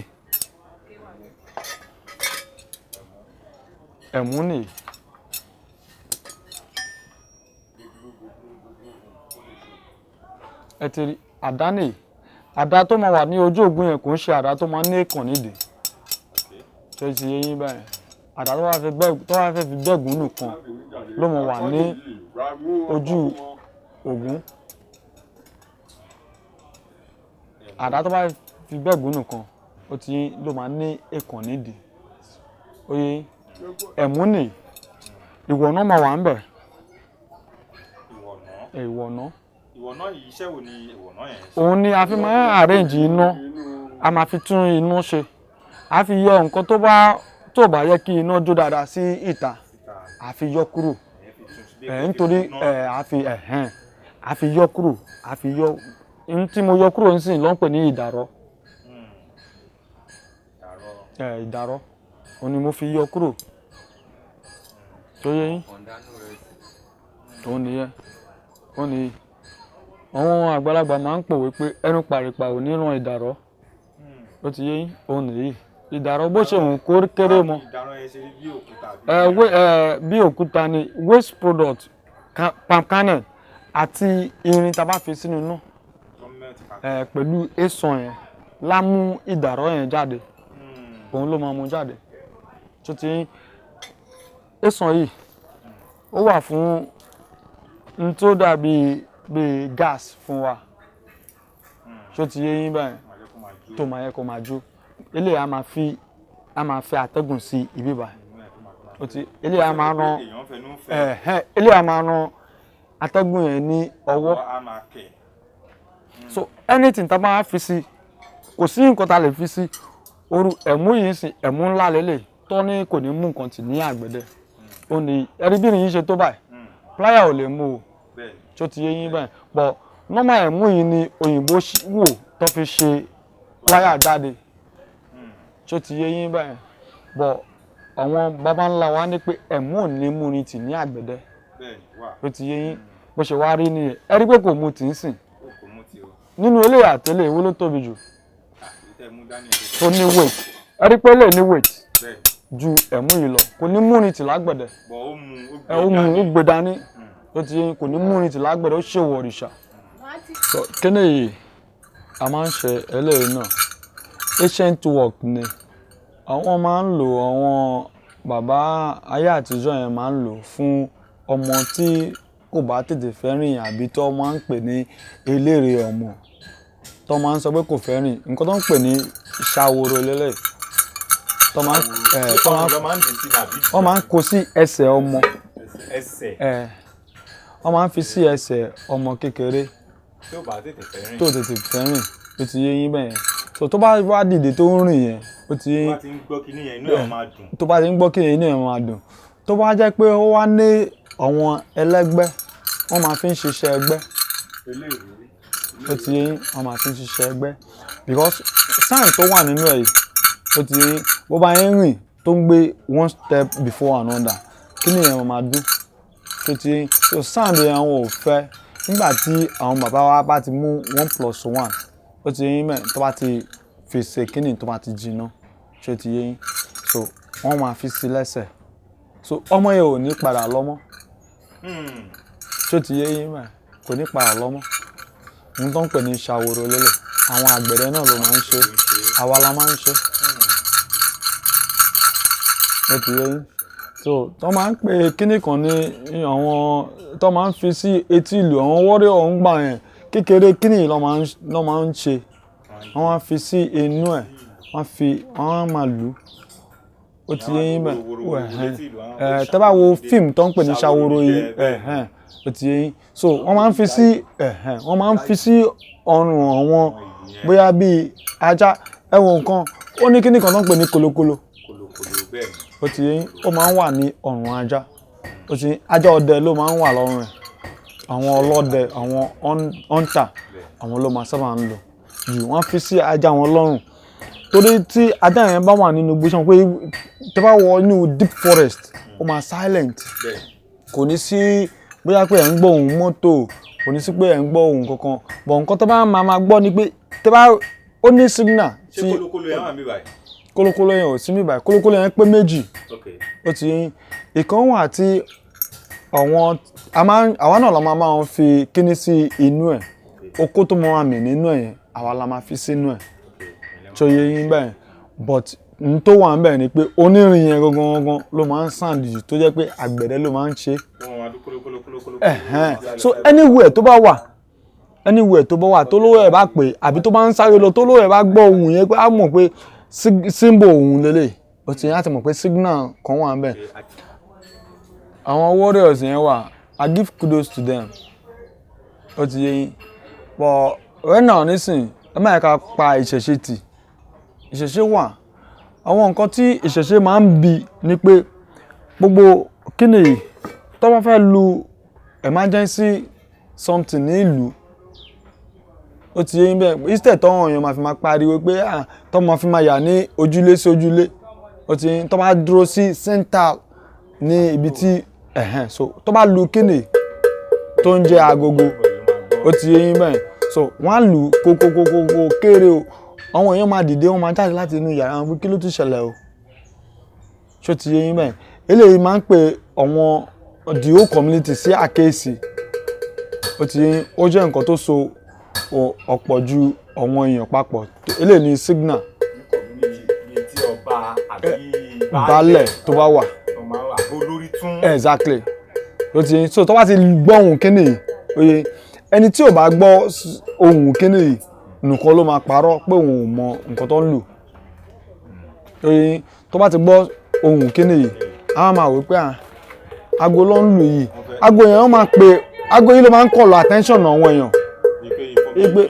ẹ̀mú nìyí. Ẹ ti rí àdá nìyí àdá tó máa wà ní ojú ògùn yẹn kò ń ṣe àdá tó máa ní èèkàn nídìí ṣe ti yé yín báyìí. Àdá tó wá fẹ́ fi bẹ́ẹ̀gùn nìkan ló máa wà ní ojú ògùn. Àdá tó bá fi bẹ́ẹ̀gùn nìkan ó ti ló máa ní èèkàn nídìí. Oye ẹ̀mú nìyí ìwọ̀nà máa wà ń bẹ̀. Ìwọ̀nà yìí iṣẹ́ wo ni ìwọ̀nà yẹn ṣe? Òun ni a fi máa ń arrange iná a máa fi tún iná ṣe a fi yọ nǹkan tó bá yẹ kí iná jó dáadáa sí ìta a fi yọ kúrò nítorí a fi yọ kúrò a fi yọ tí mo yọ kúrò nísìnyí ló ń pè ní ìdàrọ́. Ìdàrọ́ òun ni mo fi yọ kúrò tó yẹ yín òun nìyẹn òun nìyí. Àwọn àgbàlagbà máa ń pòwe pé ẹnu pàrìpà ò ní ràn ìdàrọ́ ó ti yé yín òun nìyí. Ìdàrọ́ bó ṣe òun kó kéré mọ́ bí òkúta ni waste product palm kernel àti irin tá a bá fi sínú iná pẹ̀lú èèsàn yẹn lámú ìdàrọ́ yẹn jáde òun ló máa mú jáde tó ti yín. Èèsàn yìí ó wà fún n tó dàbí bíi gas fún wa tó ti yé yín báyìí tó máa yẹ kó máa jó. Eléyìí a máa fẹ́ atẹ́gùn sí ibi báyìí eléyìí a máa ran atẹ́gùn yẹn ní ọwọ́. So anything tá a máa fi sí kò sí nǹkan tá a lè fi sí oru ẹ̀mú yìí sì ẹ̀mú ńlá lélẹ̀ tó ní kò ní mú nǹkan tì ní àgbẹ̀dẹ. Ó ní ẹ̀rí bí nìyí ṣe tó báyìí pláyà ò lè mú o tó ti yé yín báyìí but normal ẹ̀mú yìí ni òyìnbó wò tó fi ṣe wáyà jáde tó ti yé yín báyìí but àwọn baba ńlá wa ní pé ẹ̀mú ò ní mú ni tì ní àgbẹ̀dẹ tó ti yé yín bó ṣe wá rí nìyẹn ẹ rí pé kò mu tì ń sìn nínú ilé àtẹlẹ ìwé ló tóbi jù tó ní weight ẹ rí pé lè ní weight ju ẹ̀mú yìí lọ kò ní mú ni tì lágbẹ̀dẹ ó mú ó gbé dání tó ti yé yín kò ní mú ni tì lágbẹ̀dẹ ó ṣèwọ òrìṣà kíni yìí a máa ń ṣe eléyìí náà ancient work ni àwọn máa ń lò àwọn bàbá ayé àtijọ́ yẹn máa ń lò fún ọmọ tí kò bá tètè fẹ́ rìn àbí tó máa ń pè ní eléré ọmọ tó máa ń sọ pé kò fẹ́ rìn nǹkan tó ń pè ní ìṣàwòrò lélẹ̀ tó máa ń kó sí ẹsẹ̀ ọmọ wọ́n máa ń fi sí ẹsẹ̀ ọmọ kékeré tó tètè fẹ́ rìn ó ti yé yín bẹ́ẹ̀ so tó bá wá dìde tó ń rìn yẹn ó ti yé yín tó bá ti ń gbọ́ kíní yẹn inú ẹ̀ máa dùn tó bá jẹ́ pé ó wá ní àwọn ẹlẹ́gbẹ́ wọ́n máa fi ń ṣiṣẹ́ ẹgbẹ́ ó ti yé yín wọ́n máa fi ń ṣiṣẹ́ ẹgbẹ́ because sign tó wà nínú ẹ̀ yìí ó ti yé yín bó bá yẹn rìn tó ń gbé one step before another kíní yẹn máa dùn ó ti yé yín so sound yẹn àwọn ò fẹ́ nígbà tí àwọn bàbá wa bá ti mú 1+1 ó ti yé yín mẹ́rin tó bá ti fi ṣe kíní tó bá ti jiná ṣé ó ti yé yín so wọ́n máa fi sí lẹ́sẹ̀ so ọmọ yẹn ò ní padà lọ́mọ́ ṣé ó ti yé yín mẹ́rin kò ní padà lọ́mọ́ ohun tó ń pè ní ṣàwòrò lélẹ̀ àwọn àgbẹ̀dẹ náà ló máa ń ṣe àwa la máa ń ṣe ó ti yé yín so tó máa ń pè kíní kan ní àwọn tó máa ń fi sí etí ìlú àwọn wọ́rẹ́ ọ̀hún gbà yẹn kékeré kíní ló máa ń ṣe wọ́n máa fi sí inú ẹ̀ wọ́n máa lù ó ti yé yín bẹ́ẹ̀ tẹ́ bá wo fíìmù tó ń pè ní ṣàwòrò yìí ó ti yé yín so wọ́n máa ń fi sí ọrùn àwọn bóyá bíi ajá ẹ̀wọ̀n nǹkan ó ní kíní kan tó ń pè ní kolokolo ó ti yé yín ó máa ń wà ní ọrùn ajá ó ti yín ajá ọdẹ ló máa ń wà lọ́rùn ẹ̀ àwọn ọlọ́dẹ àwọn hunter àwọn ló máa sábà ń lò jù wọ́n fi sí ajá wọn lọ́rùn torí tí ajá yẹn bá wà nínú bush pé tẹ́ bá wọ inú deep forest ó máa silent kò ní sí bóyá pé ẹ̀ ń gbọ́ ohùn mọ́tò kò ní sí pé ẹ̀ ń gbọ́ ohùn kankan bọ̀ nǹkan tó bá máa gbọ́ ni pé tẹ́ bá ó ní signal tí kólókóló yẹn wà mí báyìí kólókóló yẹn ò sí mí báyìí kólókóló yẹn pé méjì ó ti yín ìkan wà tí àwa náà la máa ń fi kíní sí inú ẹ̀ okó tó máa mì nínú ẹ̀ yẹn àwa la máa fi sínú ẹ̀ tó yé yín bẹ́ẹ̀ but n tó wà ń bẹ̀ ni pé onírin yẹn gangan ló máa ń sound jù tó jẹ́ pé àgbẹ̀dẹ ló máa ń ṣe so anywhere tó bá wà tó lówó ẹ̀ bá pè àbí tó bá ń sáré lọ tó lówó ẹ̀ bá gbọ́ ohùn yẹn pé á mọ̀ pé symbol ohùn lélẹ̀ ó ti yẹn láti mọ̀ pé signal kan wà ń bẹ̀ àwọn warriors yẹn wà I give kudos to them ó ti yé yín but right now nísìn ẹ má yẹ ká pa ìṣẹ̀ṣe tì ìṣẹ̀ṣe wà àwọn nǹkan tí ìṣẹ̀ṣe máa ń bi ni pé gbogbo kíni tó bá fẹ́ lu emergency something ní ìlú ó ti yé yín bẹ́ẹ̀ instead tọ́wọ́n èèyàn máa fi máa pariwo pé tó máa fi máa yà ní ojúlé sí ojúlé ó ti yé yín tó bá dúró sí center ní ibi tí so tó bá lu kíni tó ń jẹ́ agogo ó ti yé yín bẹ́ẹ̀ so wọ́n á lù kókókókó kéré o àwọn èèyàn máa dìde wọ́n máa jáde láti inú yàrá wọn kí ló tún ṣẹlẹ̀ o ṣó ti yé yín bẹ́ẹ̀ eléyìí máa ń pè àwọn the whole community sí àkéèsì ó ti yé yín ó jẹ́ nǹkan tó so ọ̀pọ̀ ju àwọn èèyàn papọ̀ eléyìí ní signal baálẹ̀ tó bá wà exactly ó ti yé yín so tó bá ti gbọ́ ohùn kíní oye ẹni tí ò bá gbọ́ ohùn kíní yìí nìkan ló máa parọ́ pé òun ò mọ nǹkan tó ń lò oye tó bá ti gbọ́ ohùn kíní yìí a máa wí pé aago ló ń lù yìí aago yẹn wọ́n máa pe aago yìí ló máa ń call attention àwọn èèyàn pé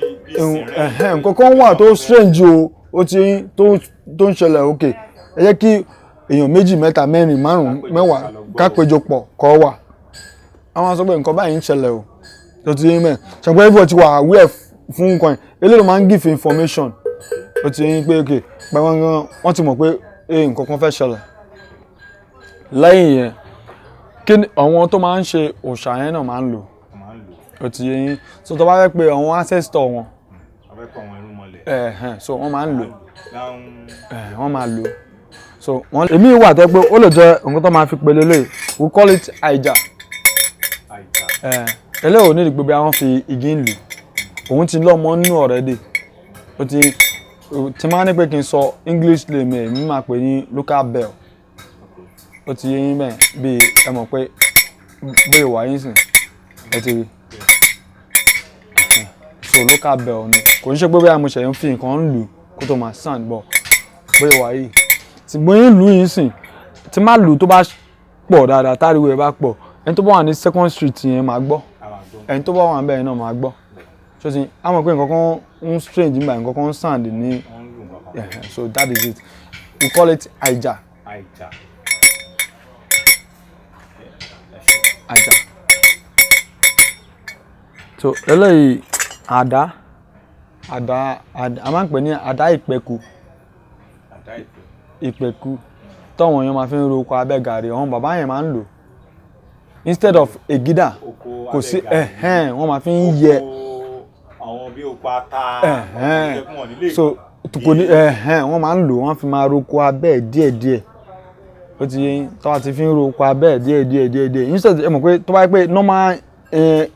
nǹkan kan wà tó strange o ti tó ń ṣẹlẹ̀ òkè ẹ jẹ́ kí èèyàn méjì mẹ́ta mẹ́rin márùn-ún mẹ́wàá ká péjọ pọ̀ kó wà àwọn sọ pé nǹkan báyìí ń ṣẹlẹ̀ o tó ti yín mẹ́ ṣùgbọ́n everybody ti wà aware fún nǹkan yẹn eléyìí ló máa ń give information ó ti yín pé ok pẹ̀lú wọ́n ti mọ̀ pé nǹkan kan fẹ́ ṣẹlẹ̀ lẹ́yìn yẹn kí ni àwọn tó máa ń ṣe òòṣà yẹn náà máa ń lò ó ti yín so tó bá fẹ́ pe àwọn ancestor wọn so wọ́n máa ń lò wọ́n máa lò so wọ́n èmi wà tẹ́ pé ó lè jẹ́ nǹkan tó máa fi pe lélẹ̀ we call it aija eléyìí ò ní ìdìgbò bí wọ́n fi igi ń lù òun ti lọ́mọ nínú already ó ti máa ní pé kí n sọ English lè mi èmi máa pè ní local bell ó ti yé yín bẹ́ẹ̀ bí ẹ mọ̀ pé bóyá wà yín sìn ẹ ti rí so local bell ni kò ní ṣe pé bóyá mo ṣe ń fi nǹkan ń lù kó tó máa sound bọ̀ bóyá wà yìí tí bóyá lù yín sìn tí má lù tó bá pọ̀ dáadáa táriwo ẹ bá pọ̀ ẹni tó bá wà ní second street yẹn máa gbọ́ ẹni tó bá wà níbẹ̀ náà máa gbọ́ so ti a mọ̀ pé nǹkan kan ń strange nígbà nǹkan kan ń sound ní so that is it we call it aija. Aja. So eléyìí àdá a máa ń pè ní àdá ìpẹ̀kù tọ́wọ̀n èèyàn máa fi ń ro oko abẹ́ gàrí àwọn bàbá yẹn máa ń lò instead of ègídà kò sí wọ́n máa fi ń yẹ àwọn bí oko ata so kò ní wọ́n máa ń lò wọ́n fi máa ro oko abẹ́ díẹ̀díẹ̀ ó ti yé tọ́wọ́ ti fi ń ro oko abẹ́ díẹ̀díẹ̀ instead ẹ mọ̀ pé tó bá yẹ pé normal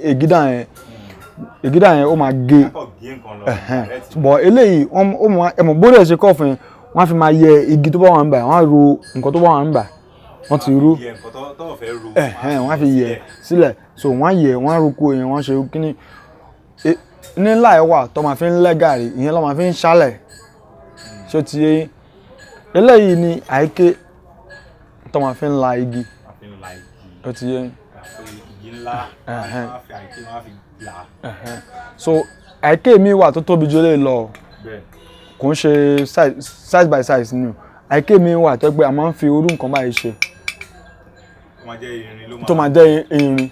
ègídà yẹn ó máa gé bọ̀ eléyìí ẹ mọ̀ bóde ṣe kọ́ fún yẹn wọ́n á fi máa yẹ igi tó bá wà ń bà wọ́n á ro nǹkan tó bá wà ń bà wọ́n ti rú wọ́n á fi yẹ sílẹ̀ so wọ́n á yẹ wọ́n á roko yẹn wọ́n á ṣe kíní nílà ẹ̀ wà tó máa fi ń lẹ́ gàrí ìyẹn ló máa fi ń ṣálẹ̀ ṣé ti yé eléyìí ni àíké tó máa fi ń la igi ó ti yé so àíké mi wà tó tóbi jù lè lọ kò ń ṣe size by size ni àíké mi wà tó pé a máa ń fi orú nǹkan báyìí ṣe tó máa jẹ́ irin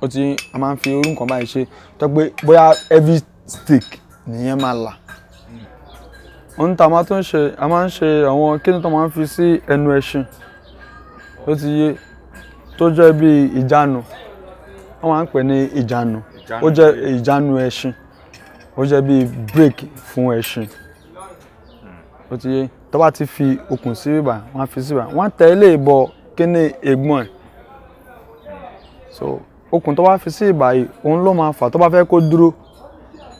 ó ti a máa ń fi orú nǹkan báyìí ṣe tó pé bóyá heavy stick nìyẹn máa là ohun tá a máa tún ṣe a máa ń ṣe àwọn kíni tó máa ń fi sí ẹnu ẹṣin ó ti yé tó jẹ́ bí ìjánu wọ́n máa ń pè ní ìjánu ó jẹ́ ìjánu ẹṣin ó jẹ́ bí brake fún ẹṣin ó ti yé tó bá ti fi okùn sí bíbà wọ́n á fi sí bíbà wọ́n á tẹ ilé ìbọ kíní egbọn ẹ̀ so okùn tó bá fi sí ìbà yìí òun ló máa fà tó bá fẹ́ kó dúró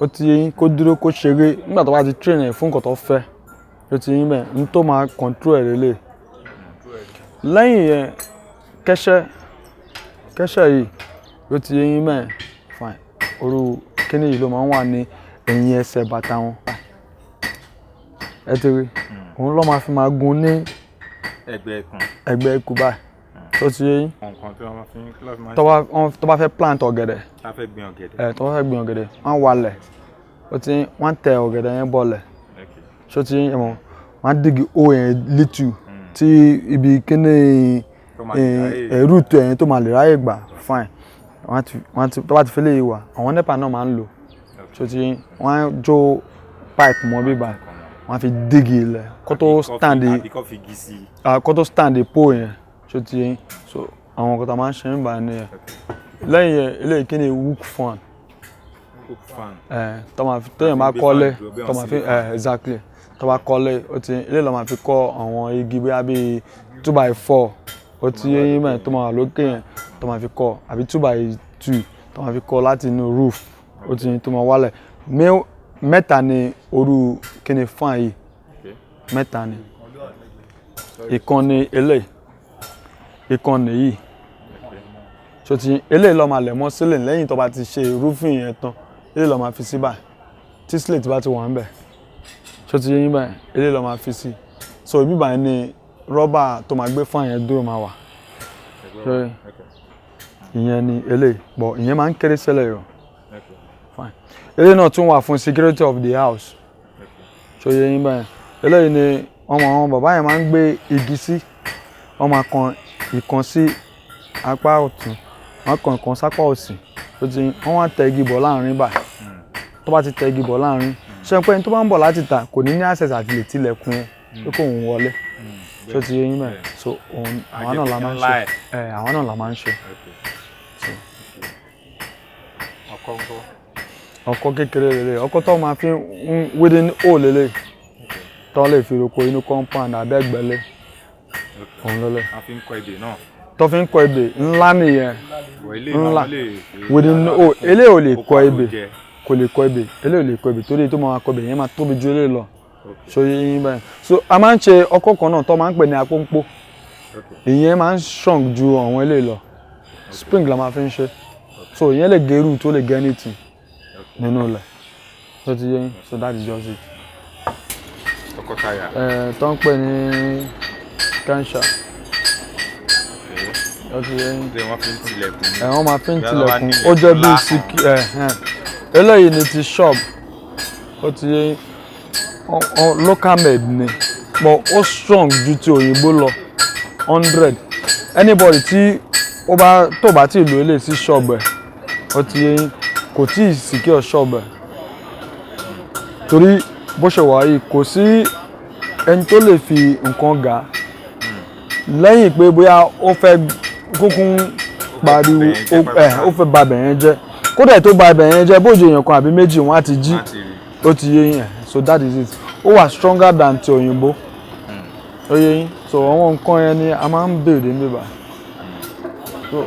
ó ti yé kó dúró kó ṣeré nígbà tó bá ti train ẹ̀ fún nǹkan tó fẹ́ ó ti yé bẹ́ẹ̀ n tó máa control ẹ̀ lélẹ̀ lẹ́yìn yẹn kẹ́ṣẹ́ yìí ó ti yé yín bẹ́ẹ̀ fine orú kíní yìí ló máa ń wà ní ẹ̀yìn ẹsẹ̀ bàtà wọn ẹ ti rí òun ló máa fi máa gun ní ẹgbẹ́ ikú báyìí tó ti yé yín tó bá fẹ́ plant ọ̀gẹ̀dẹ̀ tó bá fẹ́ gbin ọ̀gẹ̀dẹ̀ wọ́n walẹ̀ ó ti wọ́n tẹ ọ̀gẹ̀dẹ̀ yẹn bọ̀lẹ̀ tó ti yín ẹ̀mọ́ wọ́n dìgì ó yẹn lítù tí ibi kíní root ẹ̀yìn tó máa lè ráyè gbà fine tó bá ti fi léyìí wà àwọn nepa náà máa ń lò tó ti yín wọ́n jó pipe mọ́ bíbá wọ́n fi dìgì ilẹ̀ kó tó stand pole yẹn tó ti yín so àwọn nǹkan tá a máa ń ṣe ń bà ní ẹ̀ lẹ́yìn yẹn eléyìí kí ni hook fan tó yẹn bá kọ́lé tó máa fi exactly tó bá kọ́lé ó ti eléyìí ló máa fi kọ́ àwọn igi bíi 2x4 ó ti yé yín mẹ́rin tó máa wà lókè yẹn tó máa fi kọ́ àbí 2x2 tó máa fi kọ́ láti inú roof ó ti yín tó máa wálẹ̀ mẹ́ta ni orú kí ni fan yìí mẹ́ta ni ìkànnì eléyìí ìkànnì yìí so ti eléyìí ló máa lẹ̀ mọ́ sílẹ̀ lẹ́yìn tó bá ti ṣe roofing yẹn tán eléyìí ló máa fi sí báyìí tí slate bá ti wà ń bẹ̀ so ti yé yín báyìí eléyìí ló máa fi sí so ibi báyìí ni rọ́bà tó máa gbé fan yẹn dúró máa wà so ìyẹn ni eléyìí bọ̀ ìyẹn máa ń kéré sílẹ̀ yọ fine eléyìí náà tún wà fún security of the house so yé yín báyìí eléyìí ni àwọn bàbá yẹn máa ń gbé igi sí wọ́n máa kan ìkan sí apá ọ̀tún wọ́n kan ìkan sápá òsì ó ti wọ́n wá tẹ igi bọ̀ láàrin báyìí tó bá ti tẹ igi bọ̀ láàrin ṣe pé ẹni tó bá ń bọ̀ láti ta kò ní access àti lè tilẹ̀kùn pé kò ń wọlé ṣé ó ti yé yín bẹ́ẹ̀ so àwọn náà la máa ń ṣe àwọn náà la máa ń ṣe. ọkọ kékeré lélẹ̀ ọkọ tó máa fi ń wíde ó lélẹ̀ tó lè fi roko inú compound abẹ́gbẹ́lé òun lélẹ̀. a fi ń kọ ebè náà. tó fi ń kọ ebè ńlá nìyẹn ńlá wíde ó eléyìí ò lè kọ ebè kò lè kọ ebè eléyìí ò lè kọ ebè torí tó máa kọ ebè yẹn máa tóbi ju eléyìí lọ so yín báyìí so a máa ń ṣe ọkọ kan náà tó máa ń pè ní apónpó ìyẹn máa ń strong ju àwọn eléyìí lọ spring la máa fi ń ṣe so ìyẹn lè gẹrù tó lè gẹ anything nínú ilẹ̀ tó ti yé yín so that is just it. ọkọ táyà. tó ń pè ní kẹ́ńṣà tó ti yé yín. wọ́n fi ń tilẹ̀kùn. wọ́n máa fi ń tilẹ̀kùn ó jẹ́ bí síkì eléyìí ni ti shop ó ti yé yín local made ni but ó strong ju ti òyìnbó lọ 100 anybody tí tó bá ti lò eléyìí sí shop ẹ̀ ó ti yé yín kò tí ì secure shop ẹ̀ torí bó ṣe wà yìí kò sí ẹni tó lè fi nǹkan gà lẹ́yìn pé bóyá ó fẹ́ kúkún pariwo ó fẹ́ ba bẹ̀yẹn jẹ́ kódà tó ba bẹ̀yẹn jẹ́ bójú èèyàn kan àbí méjì wọ́n á ti jí ó ti yé yín so that is it ó wà stronger than ti òyìnbó ó yé yín so àwọn nǹkan yẹn ni a máa ń bèèrè níbà so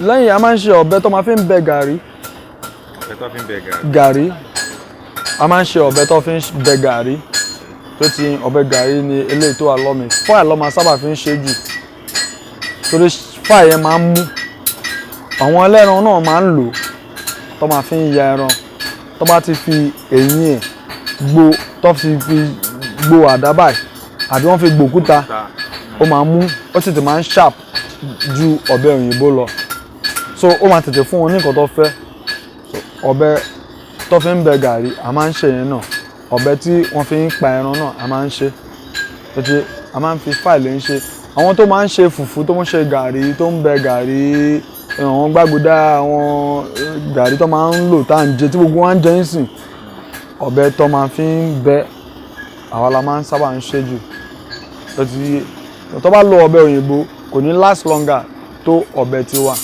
lẹ́yìn a máa ń ṣe ọ̀bẹ tó máa fi ń bẹ gàrí gàrí a máa ń ṣe ọ̀bẹ tó fi ń bẹ gàrí tó ti ọ̀bẹ gàrí ni eléyìí tó wà lọ́mì fáì lọ́ máa sábà fi ń ṣe jù torí fáì yẹn máa ń mú àwọn ẹlẹ́ran náà máa ń lò tó máa fi ń ya ẹran tó bá ti fi eyín ẹ̀ gbó tó fi gbó àdá báyìí àbí wọ́n fi gbòkúta ó máa mú ó sì ti máa ń sharp ju ọ̀bẹ òyìnbó lọ so ó máa tètè fún wọn ní nǹkan tó fẹ́ ọ̀bẹ tó fi ń bẹ gàrí a máa ń ṣe yẹn náà ọ̀bẹ tí wọ́n fi ń pa ẹran náà a máa ń ṣe a máa ń fi fáìlì ń ṣe àwọn tó máa ń ṣe fùfú tó ń ṣe gàrí tó ń bẹ gàrí àwọn gbàgbọ́dá àwọn gàrí tó máa ń lò tá à ń jẹ tí gbogbo wa ń jẹ ń sìn ọ̀bẹ tó máa fi ń bẹ àwa la máa ń sábà ń ṣe jù tó bá lo ọ̀bẹ òyìnbó kò ní last longer tó ọ̀bẹ tiwa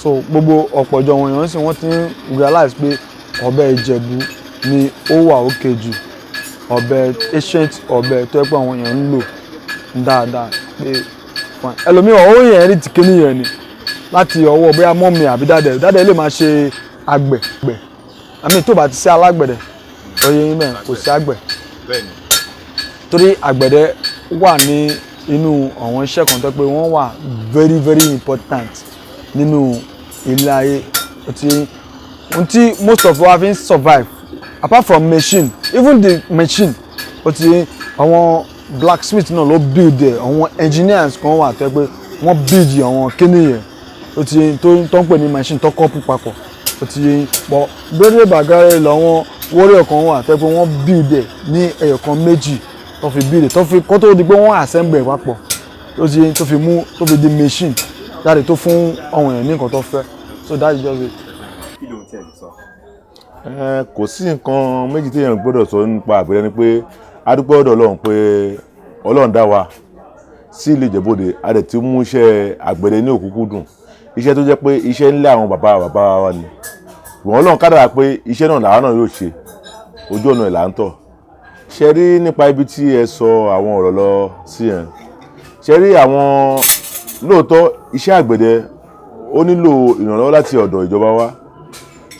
so gbogbo ọ̀pọ̀jọ wọn èèyàn sì wọ́n ti ń realize pé ọ̀bẹ Ìjẹ̀bú ni ó wà òkè jù ọ̀bẹ ancient ọ̀bẹ tó yẹ pé àwọn èèyàn ń lò dáadáa pé ẹlòmíràn ó yẹn rí tìkíní yẹn ni láti ọwọ́ bóyá mọ́mì àbí dáadẹ́ lè máa ṣe àgbẹ̀ àmì tó bá ti ṣe alágbẹ̀dẹ ọyẹ yín bẹ́ẹ̀ kò sí àgbẹ̀ torí àgbẹ̀dẹ wà ní inú àwọn iṣẹ́ kan tó pé wọ́n wà very very important nínú ilé ayé tí most of us have survive apart from machine even the machine àwọn blacksmith náà ló build ẹ̀ àwọn engineers kan wà tó pé wọ́n build àwọn kíní yẹn tó ń pè ní machine tó kọ́pù papọ̀ ó ti yé pọ̀ gbẹ́dẹ́ bàgárẹ́ làwọn warrior kan wà tẹ́ pé wọ́n build ẹ̀ ní ẹyọ̀kan méjì tó fi build ẹ̀ tó fi kó tó di pé wọ́n assemble ẹ̀ papọ̀ ó ti yé tó fi di machine jáde tó fún àwọn èèyàn ní nǹkan tó fẹ́ so that is just it. kí ló ń tẹ̀ lè sọ. kò sí nǹkan méjì téèyàn gbọ́dọ̀ sọ nípa àgbẹ̀dẹ ni pé a dúpẹ́ ọ̀dọ̀ Ọlọ́run pé Ọlọ́run dá wa sí ìlú Ìjẹ̀bú-Òde a dẹ̀ ti mú iṣẹ́ àgbẹ̀dẹ ní òkúkúdùn iṣẹ́ tó jẹ́ pé iṣẹ́ ńlẹ̀ àwọn bàbá wa ni ìwọ̀n Ọlọ́run kádàrá pé iṣẹ́ náà làwọn náà yóò ṣe ojú ọ̀nà ìlà ń tọ̀ ṣe rí nípa ibi tí ẹ sọ àwọn ọ̀rọ̀ lọ sí ẹ̀ ṣe rí àwọn lóòótọ́ iṣẹ́ àgbẹ̀dẹ ó nílò ìrànlọ́wọ́ láti ọ̀dọ̀ ìjọba wa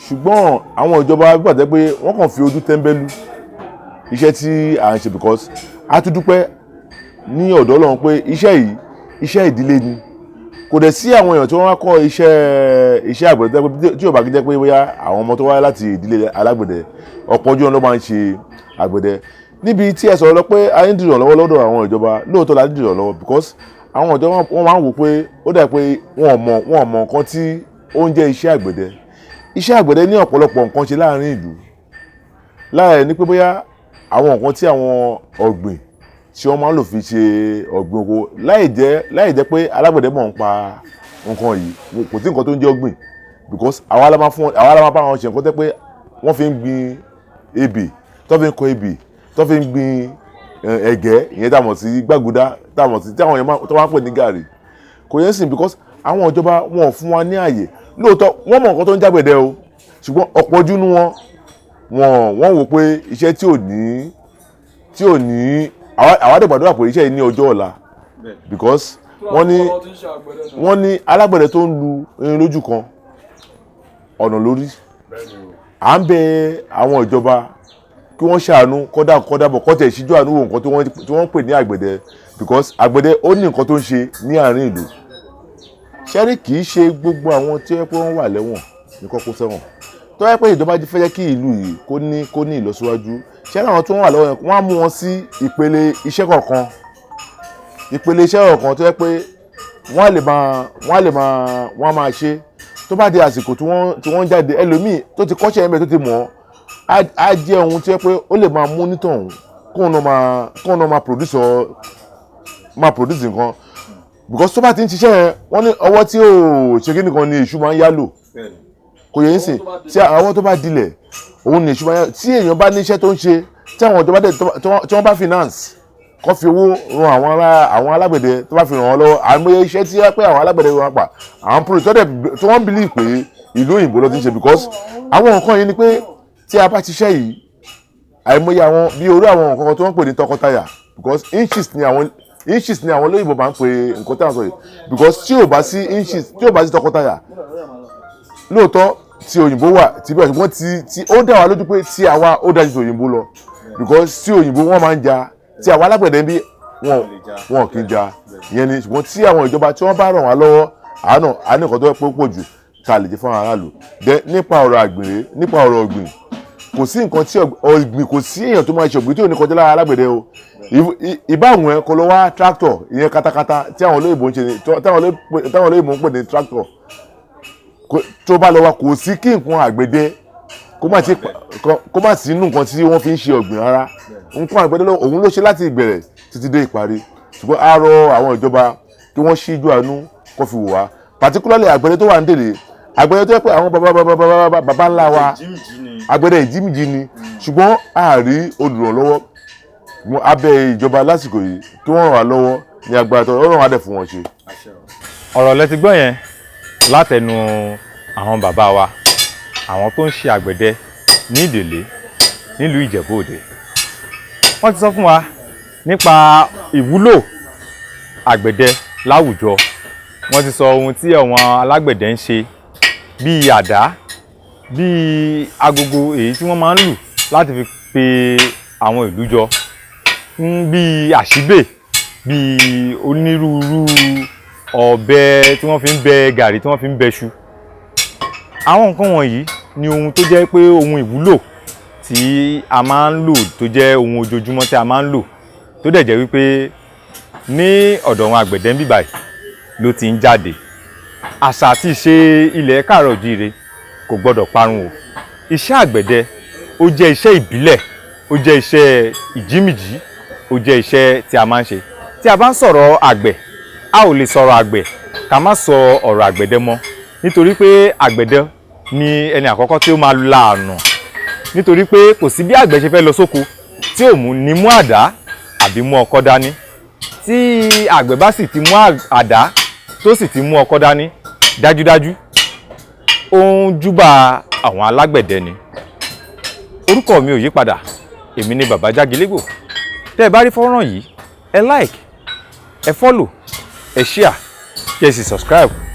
ṣùgbọ́n àwọn ìjọba gbàgbé pé wọ́n kàn fi ojú tẹ́ńbẹ́lú iṣẹ́ tí à ń ṣe because a tún dúpẹ́ ní ọ̀dọ̀ Ọlọ́run pé iṣẹ́ yìí iṣẹ́ ìdílé ni kò dẹ̀ sí àwọn èèyàn tí wọ́n wá kọ́ iṣẹ́ àgbẹ̀dẹ tí ò bá jẹ́ pé bóyá àwọn ọmọ tó wáyé láti ìdílé alágbẹ̀dẹ ọ̀pọ̀ ojú ọ̀nà ló máa ń ṣe àgbẹ̀dẹ níbi tí ẹ sọ̀rọ̀ lọ pé a ń dìrọ̀ lọ́wọ́ lọ́dọ̀ àwọn ìjọba lóòótọ́ la ń dìrọ̀ lọ́wọ́ because àwọn ìjọba wọn máa ń wò pé ó dà pé wọn ò mọ nǹkan tí ó ń jẹ́ iṣẹ́ àgbẹ̀dẹ ní ọ̀pọ̀lọpọ̀ nǹkan ṣe láàrin ìlú láàrin ní pé bóyá àwọn nǹkan tí àwọn ọ̀gbìn tí wọ́n máa ń lò fi ṣe ọ̀gbìn oko láì jẹ́ pé alágbẹ̀dẹ mọ̀ ń pa nǹkan yìí kò sí nǹkan tó ń jẹ́ ọ̀gbìn because àwa la máa bá wọn ṣe nǹkan tẹ́ pé wọ́n fi ń gbin ebè tó fi ń kọ ebè tó fi ń gbin ẹ̀gẹ́ ìyẹn tá mọ̀ sí gbàgùdá tá mọ̀ sí tí àwọn èèyàn tó wá ń pè ní gàrí kò yẹn sìn because àwọn ìjọba wọn ò fún wa ní àyè lóòótọ́ wọ́n mọ̀ nǹkan tó ń jágbẹ̀dẹ o ṣùgbọ́n ọ̀pọ̀ ojú nú wọ́n wò pé iṣẹ́ tí ò ní àwa dẹ̀ gbàdúrà pé iṣẹ́ yìí ní ọjọ́ ọ̀la because wọ́n ní alágbẹ̀dẹ tó ń lu irin lójú kan ọ̀nà lórí à ń bẹ àwọn ìjọba kí wọ́n ṣàánú kọ́dàbọ̀ kọ́tẹ̀ ìṣíjú àánú wo nǹkan tí wọ́n ń pè ní àgbẹ̀dẹ because àgbẹ̀dẹ ó ní nǹkan tó ń ṣe ní àárín ìlú ṣẹ́rí kì í ṣe gbogbo àwọn tí wọ́n wà lẹ́wọ̀n ní kọ́kọ́ sẹ́wọ̀n tó yẹ pé ìjọba fẹ́ jẹ́ kí ìlú yìí kó ní ìlọsíwájú ṣẹ́rí àwọn tó wà lọ́wọ́ wọ́n á mú wọn sí ìpele iṣẹ́ kọ̀ọ̀kan tó yẹ pé wọ́n máa ṣe tó bá di àsìkò tí wọ́n jáde ẹlòmíì tó ti kọ́ṣẹ́ ẹ̀mẹ́ tó ti mọ̀ á jẹ́ ohun tí ó pé ó lè máa mú nítọ̀hún kóun náà máa produce nǹkan because tó bá ti ń ṣiṣẹ́ yẹn wọ́n ní ọwọ́ tí ó ṣe kí nìkan ni èṣù máa ń yálò kò yẹ ń sìn tí àwọn tó bá dilẹ̀ òun ni èṣù máa ń yálò tí èèyàn bá ní iṣẹ́ tó ń ṣe tí àwọn ìjọba tí wọ́n bá finance kọ́ fi owó ran àwọn alágbẹ̀dẹ tó bá fi ràn wọ́n lọ́wọ́ àmọ́ iṣẹ́ tí wọ́n pẹ́ àwọn alágbẹ̀dẹ wọn pa àwọn producer tí wọ́n believe pé ìlú òyìnbó ló ti ń ṣe because àwọn nǹkan yìí ni pé tí a bá ti ṣiṣẹ́ yìí àìmọye àwọn bí orí àwọn nǹkan tó wọ́n pè ní tọkọtaya because inches ni àwọn olóyìnbó máa ń pè nǹkan tí a sọ yìí because tí ò bá sí tọkọtaya lóòótọ́ tí òyìnbó wà tí bẹ́ẹ̀ ṣùgbọ́n tí ó dá wa lójú pé tí àwa ó dájú tí òyìnbó lọ because tí òyìnbó wọ́n máa ń ja tí àwọn alágbẹ̀dẹ bí wọn kì í ja ìyẹn ni ṣùgbọ́n tí àwọn ìjọba tí wọ́n bá ràn wá lọ́wọ́ àánú nǹkan tó pọ̀ jù tá a lè jẹ́ fún aráàlú nípa ọ̀rọ̀ ọ̀gbìn kò sí nǹkan tí ọ̀gbìn kò sí èèyàn tó máa ṣe ọ̀gbìn tí ò ní kọjá lára alágbẹ̀dẹ o ìbáwọn ẹ̀ kọ́ lọ wá tractor ìyẹn katakata tí àwọn olóyìnbó ń ṣe táwọn olóyìnbó ń pè ní tractor tó bá lọ wá kò sí kí nǹkan àgbẹ̀dẹ kó má sí inú nǹkan tí wọ́n fi ń ṣe ọ̀gbìn rárá nǹkan àgbẹ̀dẹ òun ló ṣe láti ìbẹ̀rẹ̀ títí dé ìparí ṣùgbọ́n a rọ àwọn ìjọba kí wọ́n ṣíjú àánú kó fi wò wá particularly àgbẹ̀dẹ tó wà ń dèlè àgbẹ̀dẹ tó yẹ pé àwọn baba ńlá wa àgbẹ̀dẹ ìjímìjì ni ṣùgbọ́n a rí olùrànlọ́wọ́ abẹ́ ìjọba lásìkò yìí kí wọ́n ràn wá lọ́wọ́ ní agbára tó rọrùn adẹ̀ fún wọn ṣe. ọ̀rọ̀ lẹ ti gbọ́ yẹn látẹnu àwọn bàbá wa àwọn tó ń ṣe àgbẹ̀dẹ ní ìdèlé nílùú Ìjẹ̀bú Òde wọ́n ti sọ fún wa nípa ìwúlò àgbẹ̀dẹ láwùjọ wọ́n ti sọ ohun tí àwọn alágbẹ̀dẹ ń ṣe bíi àdá bíi agogo èyí tí wọ́n máa ń lù láti fi pe àwọn ìlú jọ bíi àṣìbè bíi onírúurú ọ̀bẹ tí wọ́n fi ń bẹ gàrí tí wọ́n fi ń bẹṣu àwọn nǹkan wọ̀nyí ni ohun tó jẹ́ pé ohun ìwúlò tí a máa ń lò tó jẹ́ ohun ojoojúmọ́ tí a máa ń lò tó dẹ̀ jẹ́ wípé ní ọ̀dọ̀ àwọn àgbẹ̀dẹ níbí báyìí ló ti ń jáde àṣà àti ìṣe ilẹ̀ káàárọ̀ oòjíire kò gbọ́dọ̀ parun o iṣẹ́ àgbẹ̀dẹ ó jẹ́ iṣẹ́ ìbílẹ̀ ó jẹ́ iṣẹ́ ìjímìjí ó jẹ́ iṣẹ́ tí a máa ń ṣe tí a bá ń sọ̀rọ̀ àgbẹ̀ a ò lè sọ̀rọ̀ àgbẹ̀ ká má sọ ọ̀rọ̀ àgbẹ̀dẹ mọ́ nítorí pé àgbẹ̀dẹ ni ẹni àkọ́kọ́ tí ó máa la ọ̀nà nítorí pé kò sí bí àgbẹ̀ ṣe fẹ́ lọ sóko tí ò ní mú àdá àbí mú ọkọ́ dání tí àgbẹ̀ bá sì ti mú àdá tó sì ti mú ọkọ́ dání dájúdájú ó ń júbà àwọn alágbẹ̀dẹ ni orúkọ mi ò yí padà èmi ni bàbá Jágilégbò tẹ́ ẹ bá rí fọ́nrán yìí ẹ like ẹ follow ẹ share kí ẹ sì subscribe